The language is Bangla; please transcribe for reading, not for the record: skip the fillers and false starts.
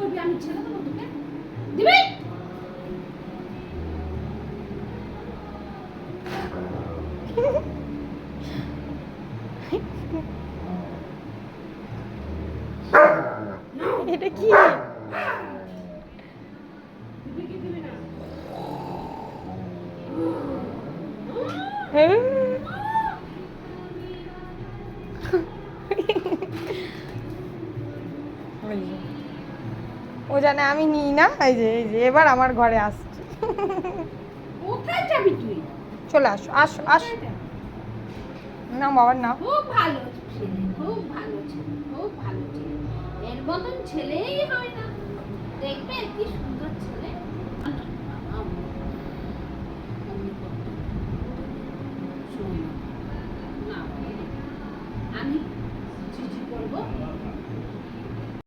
করবি আমি ছেড়ে দেবো তোকে দিবি এটা কি? হ্যাঁ। ও জানে আমি নিই না। এই যে এবার আমার ঘরে আসছে। কোথায় যাবি তুই চলে আসো, আসো, আসো। না বাবার না। খুব ভালো ছেলে খুব ভালো ছেলে খুব ভালো ছেলে এর মতন ছেলেই হয় না দেখবে কি সুন্দর ছেলে